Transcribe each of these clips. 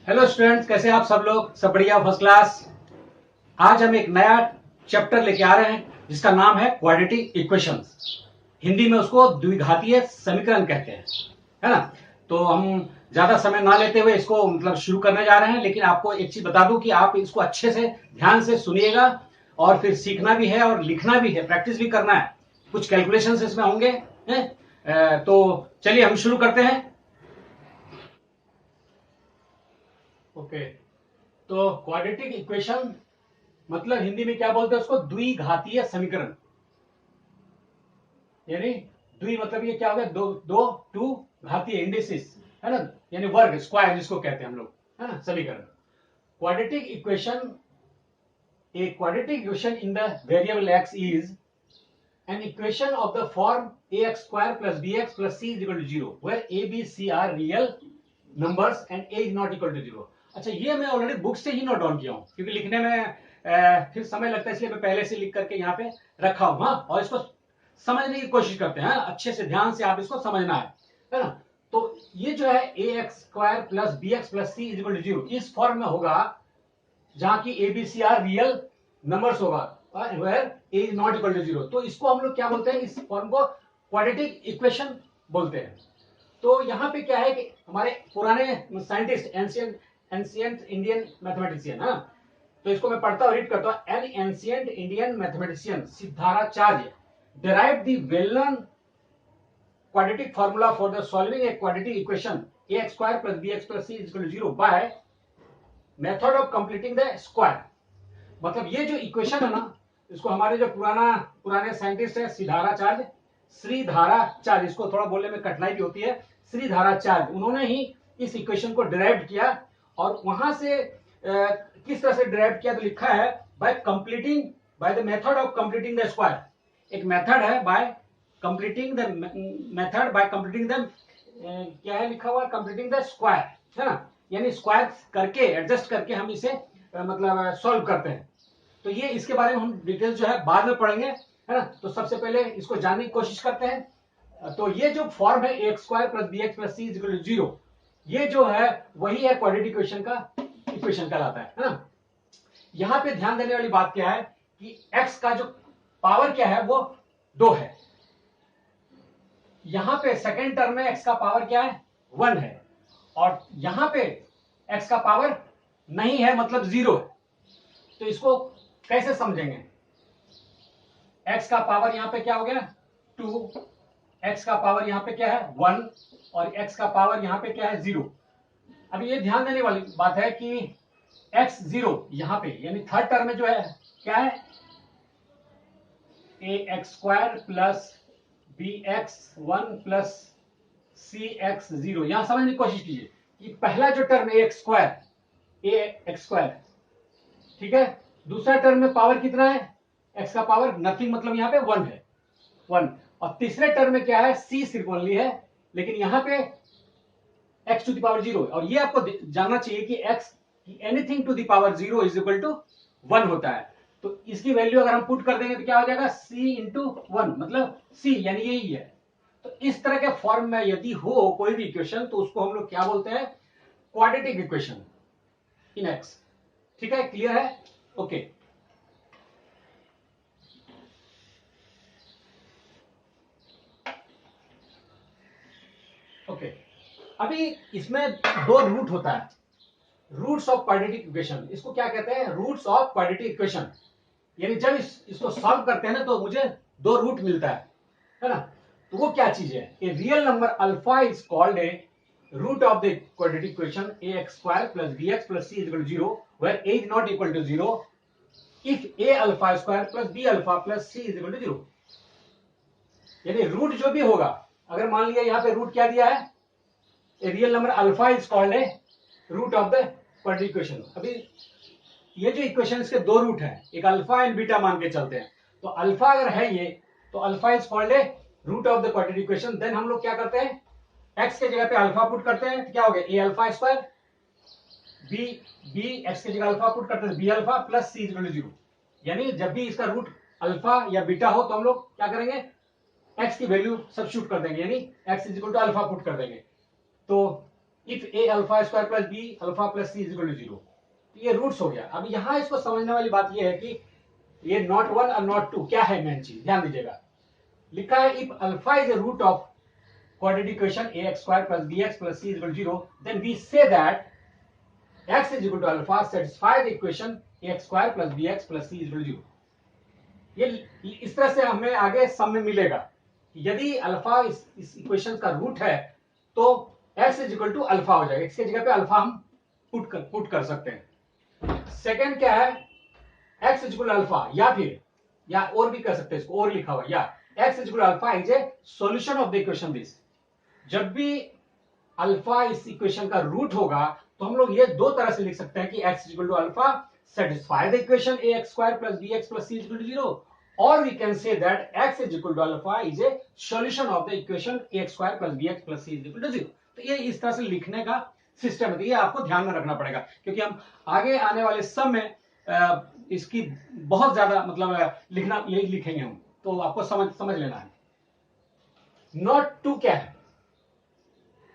Hello students, कैसे हैं आप सब लोग? सब बढ़िया, फर्स्ट क्लास। आज हम एक नया चैप्टर लेके आ रहे हैं जिसका नाम है क्वाड्रेटिक इक्वेशंस। हिंदी में उसको द्विघातीय समीकरण कहते हैं, है ना। तो हम ज्यादा समय ना लेते हुए इसको शुरू करने जा रहे हैं, लेकिन आपको एक चीज बता दूं कि आप इसको अच्छे से ध्यान से सुनिएगा और फिर सीखना भी है और लिखना भी है, प्रैक्टिस भी करना है। कुछ कैलकुलेशंस इसमें होंगे, हैं? तो चलिए हम शुरू करते हैं। ओके, तो क्वाड्रेटिक इक्वेशन मतलब हिंदी में क्या बोलते हैं उसको? द्विघातीय समीकरण। यानी द्वि मतलब ये क्या हो गया? दो दो टू घातीय इंडिसेस, है ना। यानी वर्ग, स्क्वायर जिसको कहते हैं हम लोग, है ना, समीकरण। Quadratic equation, a quadratic equation in the variable x is an equation of the form ax square plus bx plus c is equal to 0 where a b c are real numbers and a is not equal to 0। अच्छा, ये मैं already book से ही note down किया हूँ क्योंकि लिखने में फिर समय लगता है, इसलिए मैं पहले से लिख करके यहाँ पे रखा हूँ। हाँ, और इसको समझने की कोशिश करते हैं, अच्छे से ध्यान से आप इसको समझना है ना। तो ये जो है a x square plus B x plus C is equal to 0 इस फॉर्म में होगा जहां की एबीसी आर रियल नंबर्स होगा, where A is not equal to 0। तो इसको हम लोग क्या बोलते हैं? इस फॉर्म को क्वाड्रेटिक इक्वेशन बोलते हैं। तो यहाँ पे क्या है कि हमारे पुराने साइंटिस्ट, एंशियंट इंडियन मैथमेटिशियन, हाँ, तो इसको मैं पढ़ता हूँ, रीड करता हूँ। An ancient Indian mathematician Sridharacharya derived the well-known quadratic formula for the solving a quadratic equation ax square plus bx plus c is equal to 0 by method of completing the square। मतलब ये जो equation है ना, इसको हमारे जो पुराने scientist है सिद्धाराचार्य, श्रीधराचार्य, इसको थोड़ा बोलने में कठिनाई भी होती है, श्रीधराचार्य, उन्होंने ही इस इक्वेशन को डिराइव किया। और वहां से किस तरह से डिराइव किया? तो लिखा है by the method of completing the square. एक मेथड है bye completing the method by completing the क्या है लिखा हुआ? कंप्लीटिंग द स्क्वायर, है ना। यानी स्क्वायर करके, एडजस्ट करके हम इसे मतलब सॉल्व करते हैं। तो ये इसके बारे में हम डिटेल्स जो है बाद में पढ़ेंगे, है ना। तो सबसे पहले इसको जानने की कोशिश करते हैं। तो ये जो फॉर्म है x square plus B x plus C is equal to 0, ये जो है वही है क्वाड्रेटिक इक्वेशन का इक्वेशन कहलाता है ना। यहां पे ध्यान देने वाली बात क्या है कि x का जो पावर क्या है वो 2 है। यहां पे सेकेंड टर्म में x का पावर क्या है? 1 है। और यहां पे x का पावर नहीं है, मतलब 0 है। तो इसको कैसे समझेंगे? x का पावर यहां पे क्या हो गया? 2, x का पावर यहां पे क्या है? 1, और x का पावर यहां पे क्या है? 0। अब ये ध्यान देने वाली बात है कि x 0 यहां पे, यानी थर्ड टर्म में जो है क्या है? A x square plus B x 1 plus c x 0। यहां समझने की कोशिश कीजिए कि पहला जो टर्म ए एक्स स्क्वायर, ठीक है। दूसरा टर्म में पावर कितना है? एक्स का पावर नथिंग, मतलब यहां पे 1 है, 1। और तीसरे टर्म में क्या है? सी सिर्फ ओनली है, लेकिन यहां पे एक्स टू द पावर 0। और ये आपको जानना चाहिए कि X anything to the power 0 is equal to 1 होता है। तो इसकी वैल्यू अगर हम पुट कर देंगे तो क्या हो जाएगा? सी इंटू 1, मतलब सी, यानी यही है। तो इस तरह के फॉर्म में यदि हो कोई भी इक्वेशन तो उसको हम लोग क्या बोलते हैं? Quadratic equation in x. ठीक है, क्लियर है? ओके। ओके, अभी इसमें 2 रूट होता है, रूट्स ऑफ क्वाड्रेटिक इक्वेशन। इसको क्या कहते हैं? Roots of quadratic equation. यानी जब इसको सॉल्व करते हैं ना तो मुझे 2 रूट मिलता है ना। तो वो क्या चीज है? A real number alpha is called a root of the quadratic equation A x square plus B x plus C is equal to 0 where A is not equal to 0 if A alpha square plus B alpha plus C is equal to 0। यानी root जो भी होगा, अगर मान लिया यहां पे root क्या दिया है? A real number alpha is called a root of the quadratic equation. अभी ये जो इक्वेशन के 2 रूट है, एक अल्फा एंड बीटा मान के चलते हैं। तो अल्फा अगर है ये, तो alpha is called a root of the quadratic equation. Then हम लोग क्या करते हैं? एक्स के जगह पे अल्फा पुट करते हैं तो क्या हो गया? A alpha square, B X के जगह अल्फा पुट करते हैं B alpha plus C equal to 0। यानी जब भी इसका रूट अल्फा या बीटा हो तो हम लोग क्या करेंगे? एक्स की वैल्यू सब्स्टिट्यूट कर देंगे, यानी X is equal to alpha put कर देंगे। तो if A alpha square plus B alpha plus C is equal to 0। ये रूट्स हो गया। अब यहां इसको समझने वाली बात ये है कि ये नॉट 1 और नॉट 2 क्या है मेन चीज, ध्यान दीजिएगा। लिखा है if alpha is a root of quadratic equation ax square plus bx plus c is equal to 0, then we say that x is equal to alpha satisfy the equation ax square plus bx plus c is equal to 0। ये इस तरह से हमें आगे सम में मिलेगा। यदि alpha इस इक्वेशन का रूट है तो x is equal to alpha हो जाएगा, इसके जगह पे अल्फा हम पुट कर सकते हैं। सेकंड क्या है, x is equal to alpha, या और भी कर सकते हैं, इसको और लिखा हुआ, या x is equal to alpha is a solution of the equation this. जब भी अल्फा इस इक्वेशन का रूट होगा तो हम लोग ये दो तरह से लिख सकते हैं कि x equal to alpha satisfy the equation ax square plus bx plus c is equal to 0, or we can say that x is equal to alpha is a solution of the equation ax square plus bx plus c is equal to 0। तो ये इस तरह से लिखने का system है, तो ये आपको ध्यान में रखना पड़ेगा क्योंकि हम आगे आने वाले सम में इसकी बहुत ज्यादा मतलब लिखना यही लिखेंगे हम, तो आपको समझ लेना है। नॉट टू क्या है,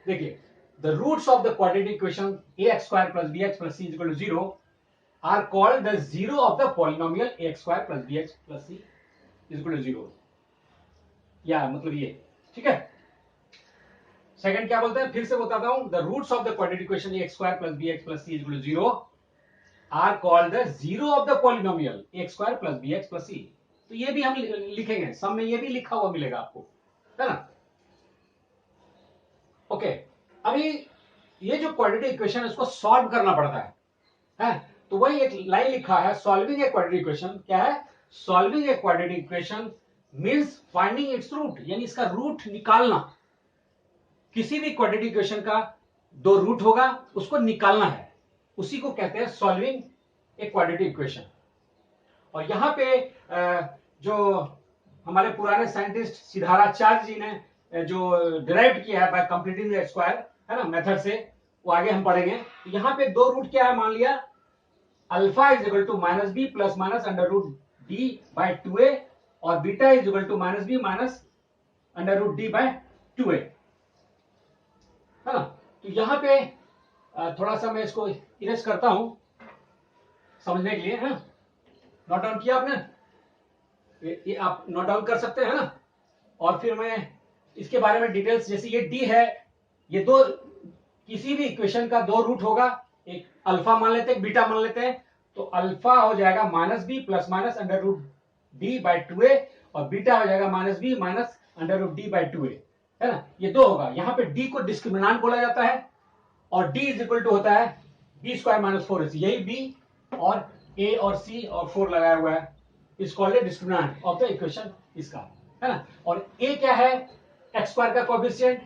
देखिए the roots of the quadratic equation ax square plus bx plus c is equal to 0 are called the zero of the polynomial ax square plus bx plus c is equal to 0। या मतलब ये ठीक है। Second क्या बोलते हैं, फिर से बताता हूं, the roots of the quadratic equation ax square plus bx plus c is equal to 0 are called the zero of the polynomial ax square plus bx plus c। तो ये भी हम लिखेंगे, सब में ये भी लिखा हुआ मिलेगा आपको, है ना। ओके अभी ये जो क्वाड्रेटिक इक्वेशन है इसको सॉल्व करना पड़ता है? तो वही एक लाइन लिखा है, सॉल्विंग ए क्वाड्रेटिक इक्वेशन। क्या है, solving a quadratic equation means finding its root, यानी इसका रूट निकालना। किसी भी क्वाड्रेटिक इक्वेशन का दो रूट होगा उसको निकालना है, उसी को कहते हैं सॉल्विंग ए क्वाड्रेटिक इक्वेशन। और यहां पे जो हमारे पुराने साइंटिस्ट सिद्धार्थाचार्य जी ने जो डिराइव किया है बाय कंप्लीटिंग द स्क्वायर, है ना, मेथड से, वो आगे हम पढ़ेंगे। तो यहाँ पे दो रूट क्या है, मान लिया alpha is equal to minus B plus minus under root D by 2a, और beta is equal to minus B minus under root D by 2a, है ना। तो यहाँ पे थोड़ा सा मैं इसको इरेज करता हूं समझने के लिए, है। नोट डाउन किया आपने, ये आप नोट डाउन कर सकते हैं ना। और फिर मैं इसके बारे में डिटेल्स, जैसे ये डी है, ये दो किसी भी इक्वेशन का दो रूट होगा, एक अल्फा मान लेते हैं, एक बीटा मान लेते हैं। तो अल्फा हो जाएगा minus B plus minus under root D by 2a, और बीटा हो जाएगा minus B minus under root D by 2a, है ना। ये दो होगा। यहाँ पे डी को डिस्क्रिमिनेंट बोला जाता है, और डी इज इक्वल टू होता है बी स्क्वायर माइनस 4ac। यही बी और ए और सी और 4 लगाया हुआ है, is called A discriminant of the equation इसका, है ना। और ए क्या है, एक्स स्क्वायर का कोएफिशिएंट,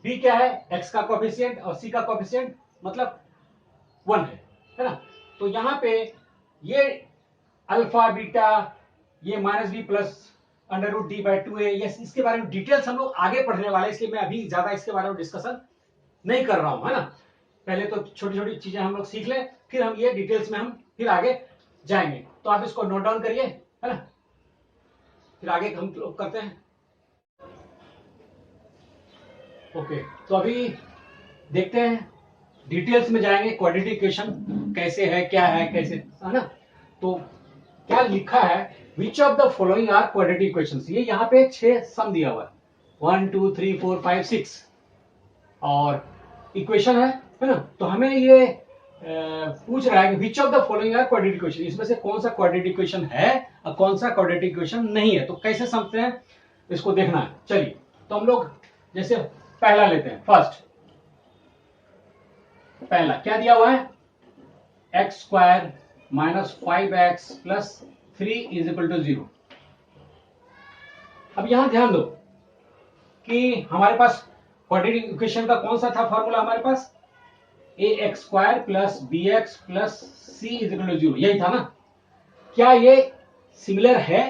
बी क्या है, एक्स का कोएफिशिएंट, और सी का कोएफिशिएंट मतलब 1 है ना। तो यहाँ पे ये अल्फा बीटा, ये minus B plus under root D by 2a, ये इसके बारे में डिटेल्स हम लोग आगे पढ़ने वाले हैं, इसलिए मैं अभी ज्यादा इसके बारे में डिस्कशन नहीं कर रहा हूं, है ना। पहले तो छोटी छोटी चीजें हम लोग सीख लें, फिर हम ये डिटेल्स में हम फिर आगे जाएंगे। तो आप इसको नोट डाउन करिए, है ना, फिर आगे हम लोग करते हैं। ओके तो अभी देखते हैं, डिटेल्स में जाएंगे, क्वाड्रेटिक इक्वेशन कैसे है, क्या है, कैसे, है ना। तो क्या लिखा है, which of the following are quadratic equations. ये यहाँ पे 6 सम दिया हुआ है, 1 2 3 4 5 6 और इक्वेशन है ना। तो हमें ये पूछ रहा है कि which of the following are quadratic equation, इसमें से कौन सा क्वाड्रेटिक इक्वेशन है और कौन सा क्वाड्रेटिक इक्वेशन नहीं है। तो कैसे समझते हैं, इसको देखना है। चलिए तो हम लोग जैसे पहला लेते हैं, फर्स्ट पहला क्या दिया हुआ है, x square minus 5x plus 3 is equal to 0। अब यहां ध्यान दो कि हमारे पास क्वाड्रेटिक इक्वेशन का कौन सा था फॉर्मूला, हमारे पास ax square plus bx plus c is equal to 0, यही था ना। क्या ये सिमिलर है,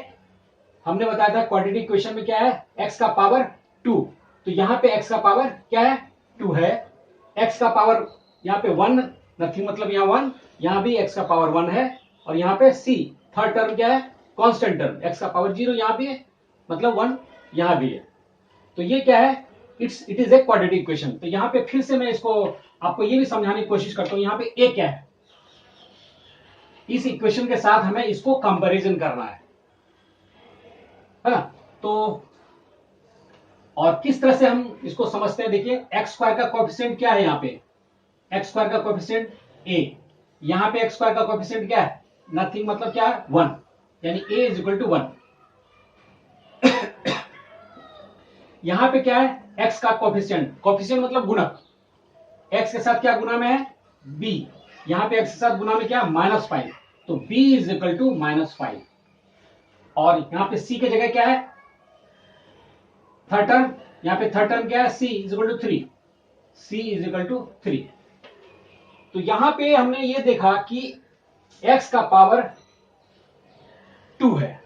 हमने बताया था क्वाड्रेटिक इक्वेशन में क्या है, x का पावर 2, तो यहाँ पे x का पावर क्या है, 2 है। x का पावर यहाँ पे 1, नथिंग मतलब यहाँ 1, यहाँ भी x का पावर 1 है, और यहाँ पे c थर्ड टर्म क्या है, कांस्टेंट टर्म, x का पावर 0 यहाँ भी है मतलब 1 यहाँ भी है। तो ये क्या है, it is a quadratic equation. तो यहाँ पे फिर से मैं इसको आपको ये भी समझाने की कोशिश करता हूं, यहाँ पे ए क्या है, इस इक्वेशन के साथ हमें इसको कंपैरिजन करना है ना। तो और किस तरह से हम इसको समझते हैं, देखिए एक्स स्क्वायर का कोएफिशिएंट क्या है, यहाँ पे एक्स स्क्वायर का कोएफिशिएंट ए, यहाँ पे एक्स स्क्वायर का कोएफिशिएंट क्या है, नथिंग, मतलब क्या है 1, यानी a इज इक्वल टू 1। यहां पे क्या है, x का कोएफिशिएंट, कोएफिशिएंट मतलब गुणक, x के साथ क्या गुना में है b, यहां पे x के साथ गुना में क्या -5, तो b इज इक्वल टू -5। और यहां पे c की जगह क्या है, थर्ड टर्म, यहां पे थर्ड टर्म क्या है, c is equal to 3, c is equal to 3। तो यहां पे हमने ये देखा कि x का पावर 2 है,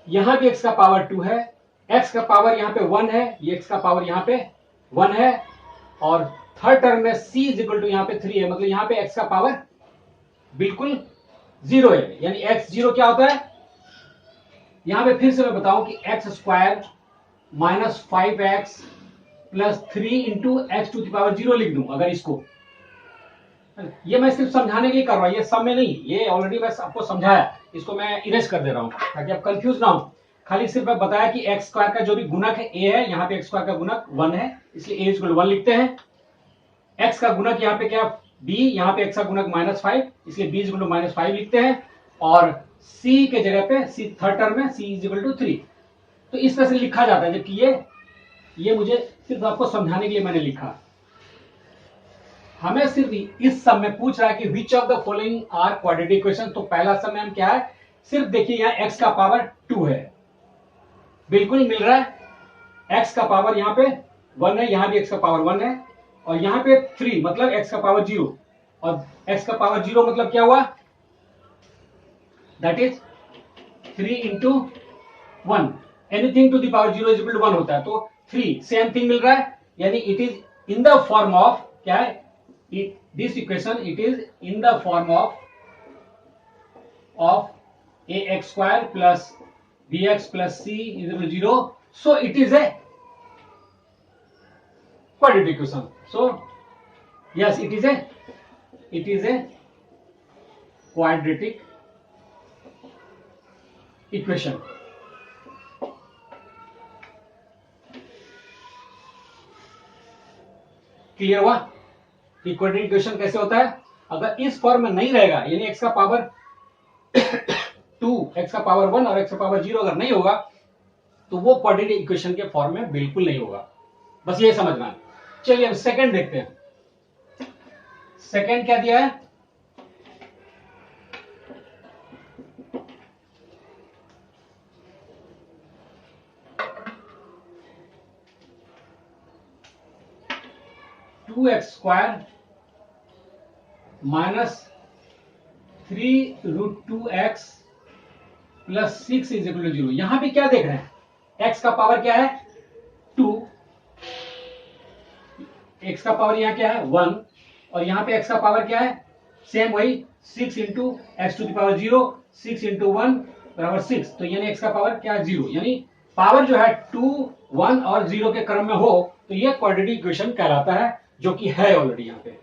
यहां भी x का पावर 2 है, x का पावर यहां पे 1 है, ये x का पावर यहां पे 1 है, और थर्ड टर्म में c इज इक्वल टू यहां पे 3 है, मतलब यहां पे x का पावर बिल्कुल 0 है, यानी x 0 क्या होता है, यहां पे फिर से मैं बताऊं कि x square minus 5x plus 3 into x to the power 0 लिख दूं अगर इसको, ये मैं सिर्फ समझाने के लिए कर रहा हूं, ये सब में नहीं, ये ऑलरेडी मैं आपको समझाया, इसको मैं इरेज कर दे रहा हूं ताकि आप कंफ्यूज ना हो। खाली सिर्फ मैं बताया कि एक्स स्क्वायर का जो भी गुणक है a है, यहाँ पे एक्स स्क्वायर का गुणक 1 है, इसलिए a इक्वल 1 लिखते हैं। x का गुणक यहाँ पे क्या b, यहाँ पे x का गुणक -5, इसलिए b इक्वल टू -5 लिखते हैं, और c के जगह पे c थर्ड टर्म में c इज इक्वल टू 3। तो इस तरह से लिखा जाता है, जबकि ये मुझे सिर्फ आपको समझाने के लिए मैंने लिखा। हमें सिर्फ इस सम में पूछ रहा है कि which of the following are quadratic equation. तो पहला सम में हम क्या है, सिर्फ देखिए यहाँ x का पावर 2 है, बिल्कुल मिल रहा है, x का पावर यहाँ पे 1 है, यहाँ भी x का पावर 1 है, और यहाँ पे 3 मतलब x का पावर 0, और x का पावर 0 मतलब क्या हुआ, that is 3 into 1, anything to the power 0 is equal to 1 होता है, तो 3 सेम थिंग मिल रहा है, यानी it is in the form of क्या है, this equation it is in the form of ax square plus bx plus c is equal to 0, so it is a quadratic equation. So yes, it is a quadratic equation. Clear हुआ कि quadratic equation कैसे होता है। अगर इस form में नहीं रहेगा, यानी x का पावर 2, x का पावर 1 और x का पावर 0 अगर नहीं होगा, तो वो क्वाड्रेटिक इक्वेशन के फॉर्म में बिल्कुल नहीं होगा, बस ये समझना है। चलिए अब सेकंड देखते हैं। सेकंड क्या दिया है, two x square minus 3√2x plus 6 is equal to 0। यहां भी क्या देख रहे हैं, x का पावर क्या है 2, x का पावर यहां क्या है 1, और यहां पे x का पावर क्या है सेम वही 6 into x to the power 0, 6 into 1 बराबर 6, तो यानी x का पावर क्या है 0, यानी पावर जो है 2, 1 और 0 के क्रम में हो तो ये क्वाड्रेटिक इक्वेशन कहलाता है, जो कि है ऑलरेडी यहां पे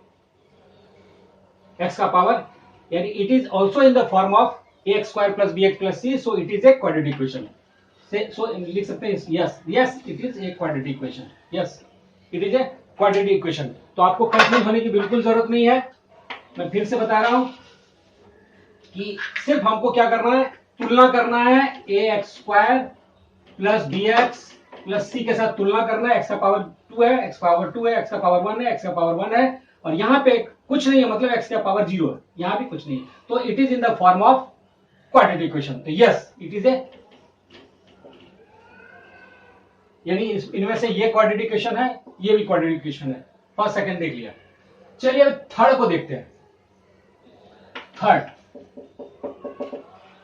x का पावर, यानी it is also in the form of ax square plus bx plus c, so it is a quadratic equation. So लिख सकते हैं yes it is a quadratic equation, yes it is a quadratic equation. तो आपको confuse होने की बिल्कुल जरूरत नहीं है, मैं फिर से बता रहा हूं कि सिर्फ हमको क्या करना है, तुलना करना है ax square plus bx plus c के साथ तुलना करना है। x का पावर 2 है, x का पावर 2 है, x का पावर 1 है, x का पावर 1 है, और यहां पे कुछ नहीं है, मतलब x का पावर 0 है, यहां भी कुछ नहीं है, तो it is in the form of quadratic equation. तो यस इट इज ए, यानी इनमें से ये क्वाड्रेटिक इक्वेशन है, ये भी क्वाड्रेटिक इक्वेशन है। फर्स्ट सेकंड देख लिया, चलिए अब थर्ड को देखते हैं।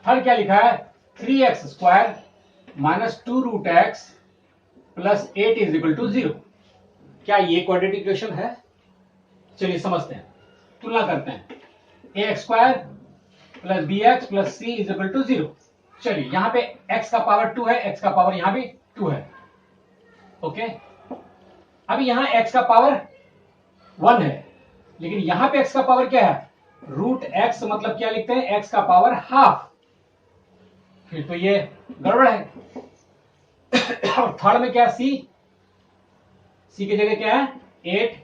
थर्ड क्या लिखा है, 3x square minus 2√x plus 8 is equal to 0। क्या ये क्वाड्रेटिक इक्वेशन है? चलिए समझते हैं, तुलना करते हैं। ax square plus bx plus c is equal to 0। चलिए यहां पे x का पावर 2 है, x का पावर यहां भी 2 है, ओके, अभी यहां x का पावर 1 है, लेकिन यहां पे x का पावर क्या है, रूट x, मतलब क्या लिखते हैं, x का पावर हाफ, फिर तो ये गड़बड़ है। और थर्ड में क्या, c की जगह क्या है 8,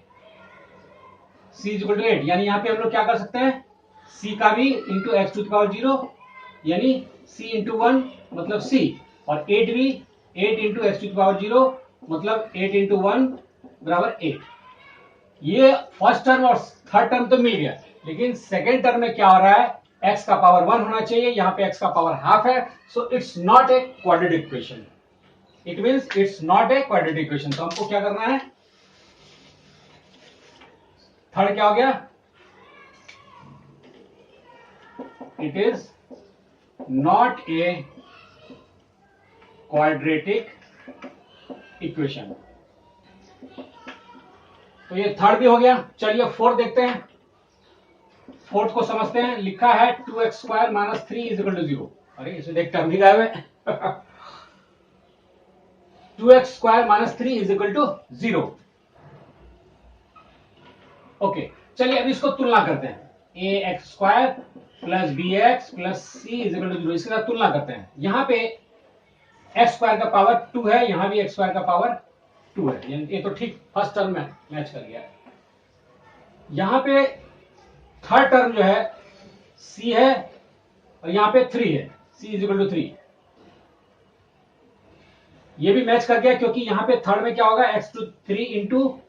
c इक्वल टू 8, यानी यहां पे हम लोग क्या कर सकते हैं, c का भी into x to the power 0, यानी c इंटू 1 मतलब c, और 8 भी 8 into x to the power 0 मतलब 8 इंटू 1 बराबर 8। ये फर्स्ट टर्म और थर्ड टर्म तो मिल गया, लेकिन सेकेंड टर्म में क्या हो रहा है, x का पावर 1 होना चाहिए, यहां पे x का पावर हाफ है, so it's not a quadratic equation, it means it's not a quadratic equation. तो हमको क्या करना है, थर्ड क्या हो गया, it is not a quadratic equation. तो ये थर्ड भी हो गया। चलिए फोर्थ देखते हैं, फोर्थ को समझते हैं। लिखा है 2x square minus 3 is equal to 0। अरे इसमें देख टर्म भी गायब है। 2x square minus 3 is equal to 0। Okay, चलिए अब इसको तुलना करते हैं, ax square plus bx plus c is equal to 0, इसके साथ तुलना करते हैं। यहां पे x स्क्वायर का पावर 2 है, यहां भी x स्क्वायर का पावर 2 है, यानी ये तो ठीक फर्स्ट टर्म में मैच कर गया। यहां पे थर्ड टर्म जो है c है, और यहां पे 3 है, c इज इक्वल टू 3, ये भी मैच कर गया, क्योंकि यहां पे थर्ड में क्या होगा, x to 3 into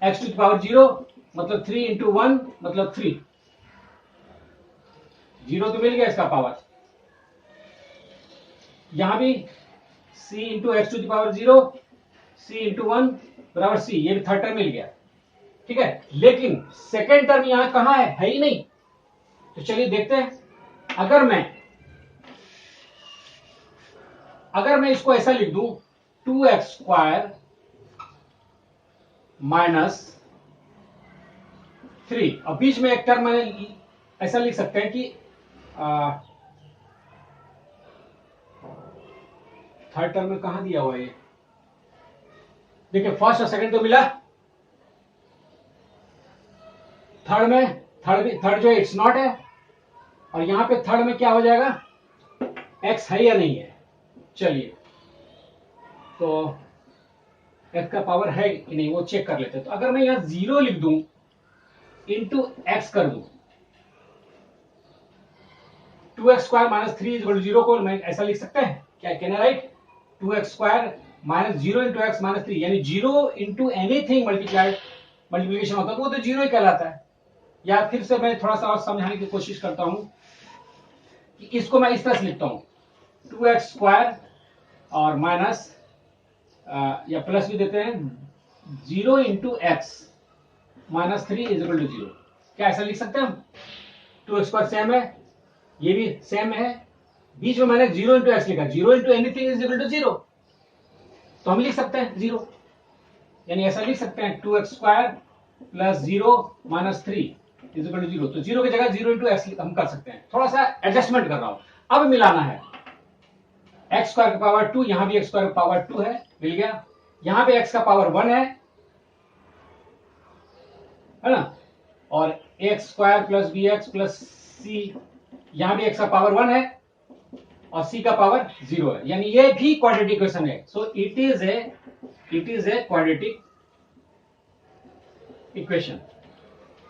x to power 0 मतलब 3 इंटू 1 मतलब 3, 0 तो मिल गया इसका पावर। यहां भी c into x to power 0, c into 1 बराबर c, ये भी थर्ड टर्म मिल गया, ठीक है। लेकिन सेकेंड टर्म यहां कहां है ही नहीं। तो चलिए देखते हैं, अगर मैं इसको ऐसा लिख दूं 2x स्क्वायर माइनस 3, और बीच में एक टर्म मैंने ऐसा लिख सकते हैं कि थर्ड टर्म में कहां दिया हुआ है ये, देखिए फर्स्ट और सेकंड तो मिला, थर्ड जो है इट्स नॉट है, और यहां पे थर्ड में क्या हो जाएगा, x है या नहीं है। चलिए तो x का पावर है कि नहीं वो चेक कर लेते हैं। तो अगर मैं यहां 0 लिख दूं इंटू एक्स कर दूं, 2x स्क्वायर माइनस 3 इज 0 को मैं ऐसा लिख सकते हैं क्या, can I right 2x square minus 0 into x minus 3, यानी 0 इंटू एनीथिंग मल्टीप्लीकेशन होता है वो तो 0 ही कहलाता है। या फिर से मैं थोड़ा सा और समझाने की कोशिश करता हूं कि इसको मैं इस तरह से लिखता हूं 2x स्क्वायर और माइनस या प्लस भी देते हैं 0 into x minus 3 is equal to 0, क्या ऐसा लिख सकते हैं हम। 2x स्क्वायर सेम है, ये भी सेम है, बीच में मैंने 0 इंटू एक्स लिखा, 0 into anything is equal to 0, तो हम लिख सकते हैं 0, यानी ऐसा लिख सकते हैं 2x square plus 0 minus 3 is equal to 0। तो 0 की जगह 0 इंटू एक्स हम कर सकते हैं, थोड़ा सा एडजस्टमेंट कर रहा हूं। अब मिलाना है एक्स स्क्वायर का पावर 2, यहां भी एक्स स्क्वायर का पावर 2 है, मिल गया। यहां पे एक्स का पावर 1 है ना, और x square plus B x plus c, यहां भी एक्स का पावर 1 है और सी का पावर 0 है, यानी ये भी क्वाड्रेटिक इक्वेशन है। सो it is a quadratic equation.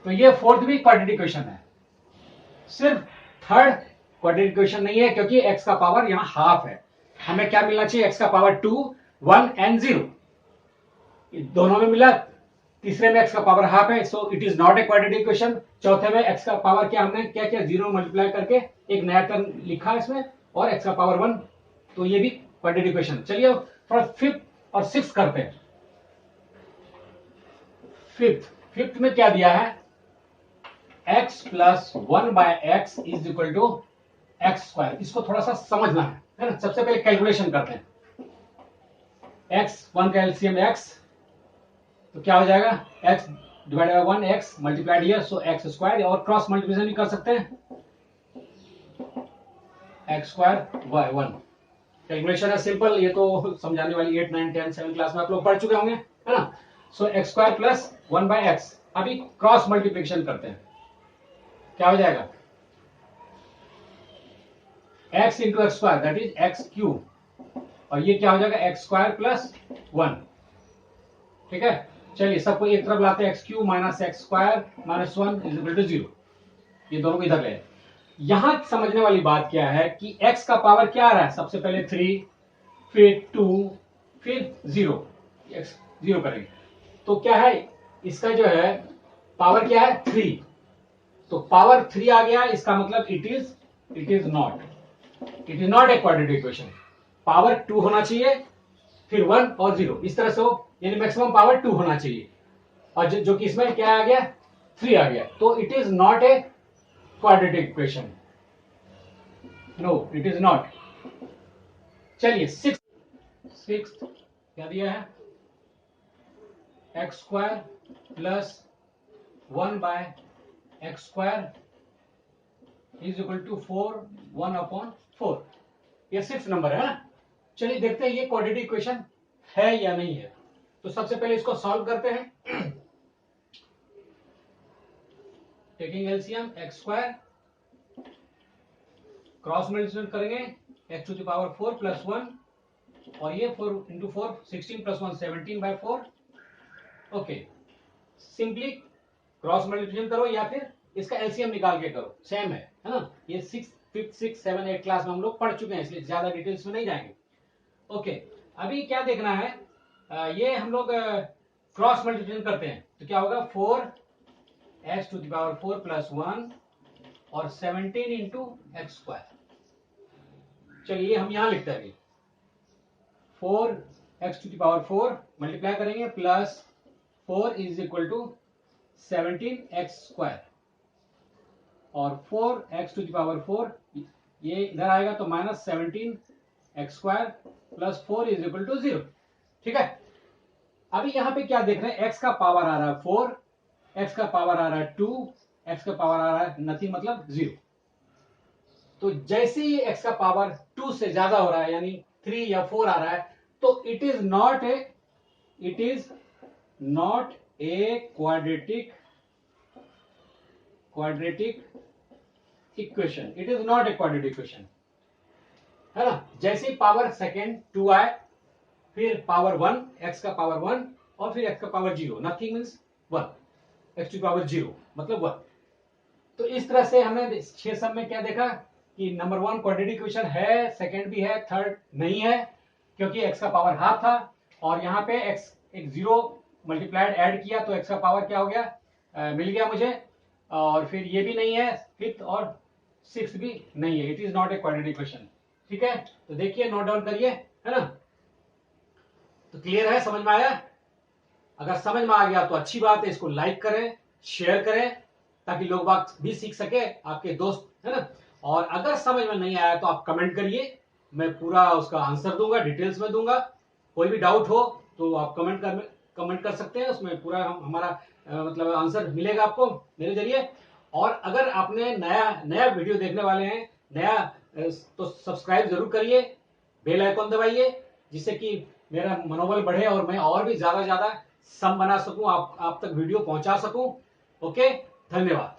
तो ये फोर्थ भी क्वाड्रेटिक इक्वेशन है, सिर्फ थर्ड क्वाड्रेटिक इक्वेशन नहीं है, क्योंकि एक्स का पावर यहां हाफ है। हमें क्या मिलना चाहिए, एक्स का पावर 2, 1 एंड 0, दोनों में मिला, तीसरे में एक्स का पावर हाफ है, सो it is not a quadratic equation. चौथे में एक्स का पावर क्या, हमने क्या किया, 0 मल्टीप्लाई करके एक नया टर्म लिखा इसमें, और एक्स का पावर 1, तो ये भी क्वाड्रेटिक इक्वेशन। चलिए थोड़ा फिफ्थ और सिक्स्थ करते हैं। फिफ्थ में क्या दिया है, x plus 1 by x is equal to x square. इसको थोड़ा सा समझना है ना। सबसे पहले कैलकुलेशन करते हैं, x 1 का एलसीएम x, तो क्या हो जाएगा, x divide by 1 x multiplied here, so x square, और क्रॉस मल्टीप्लिकेशन भी कर सकते हैं, x स्क्वायर बाय 1, कैलकुलेशन है सिंपल, ये तो समझाने वाली 8, 9, 10, 7 क्लास में आप लोग पढ़ चुके होंगे, है ना। सो एक्स स्क्वायर प्लस 1/x, अभी क्रॉस मल्टीप्लिकेशन करते हैं, क्या हो जाएगा, x into x square that is x cube, और ये क्या हो जाएगा एक्स स्क्वायर प्लस 1, ठीक है। चलिए सबको एक तरफ लाते हैं, x cube minus x square minus 1 is equal to 0, ये दोनों को इधर ले। यहां समझने वाली बात क्या है कि x का पावर क्या आ रहा है, सबसे पहले 3, फिर 2, फिर 0, x 0 करेंगे तो क्या है, इसका जो है पावर क्या है 3, तो पावर 3 आ गया, इसका मतलब it is not a quadratic equation. Power 2 होना चाहिए, फिर 1 और 0, इस तरह से हो, यानी मैक्सिमम पावर 2 होना चाहिए, और जो कि इसमें क्या आ गया 3 आ गया, तो it is not a quadratic equation, no it is not. चलिए सिक्स क्या दिया है, x square plus 1/x square is equal to 4, 1/4, ये 6 नंबर है ना। चलिए देखते हैं ये क्वाड्रेटिक इक्वेशन है या नहीं है, तो सबसे पहले इसको सॉल्व करते हैं। Taking LCM x square, cross multiplication करेंगे x to the power 4 plus 1, और ये 4 into 4 16 plus 1 17/4, okay. Simply cross multiplication करो या फिर इसका एलसीएम निकाल के करो, सेम है ना। ये 6, 5, 6, 7, 8 क्लास में हम लोग पढ़ चुके हैं, इसलिए ज्यादा डिटेल्स में नहीं जाएंगे, ओके। अभी क्या देखना है, ये हम लोग क्रॉस मल्टीप्लिकेशन करते हैं तो क्या होगा 4x to the power 4 plus 1 और 17 इंटू एक्स स्क्वायर। चलिए हम यहां लिखते हैं अभी 4x to the power 4 multiply करेंगे plus 4 is equal to 17x square, और 4x टू द पावर 4 ये इधर आएगा तो minus 17x square plus 4 is equal to 0, ठीक है। अभी यहां पे क्या देख रहे हैं, x का पावर आ रहा है 4, x का पावर आ रहा है 2, x का पावर आ रहा है नथिंग मतलब 0। तो जैसे ही x का पावर 2 से ज्यादा हो रहा है, यानी 3 या 4 आ रहा है, तो it is not a quadratic equation, it is not a quadratic equation, है ना। जैसे पावर सेकेंड 2 आए, फिर पावर 1, x का पावर 1, और फिर x का power 0, nothing means 1, x to power 0 मतलब 1। तो इस तरह से हमने 6 सब में क्या देखा कि नंबर 1 क्वाड्रेटिक इक्वेशन है, सेकंड भी है, थर्ड नहीं है, क्योंकि x का पावर हाफ था, और यहाँ पे x एक 0 मल्टीप्लाइड ऐड किया तो x का पावर क्या हो गया, मिल गया मुझे, और फिर ये भी नहीं है, फिफ्थ और सिक्स्थ भी नहीं है, it is not a quadratic equation, ठीक है। तो देखिए नोट डाउन करिए, है ना। तो क्लियर है, समझ में आया, अगर समझ में आ गया तो अच्छी बात है, इसको लाइक करें, शेयर करें, ताकि लोग बात भी सीख सके, आपके दोस्त, है ना। और अगर समझ में नहीं आया तो आप कमेंट करिए, मैं पूरा उसका आंसर दूंगा, डिटेल्स में दूंगा। कोई भी डाउट हो तो आप कमेंट कर सकते हैं, उसमें पूरा हमारा मतलब आंसर मिलेगा आपको मेरे जरिए। और अगर आपने नया वीडियो देखने वाले हैं, नया, तो सब्सक्राइब जरूर करिए, बेल आइकॉन दबाइए, जिससे कि मेरा मनोबल बढ़े और मैं और भी ज्यादा सम बना सकूं, आप तक वीडियो पहुंचा सकूं। ओके, धन्यवाद।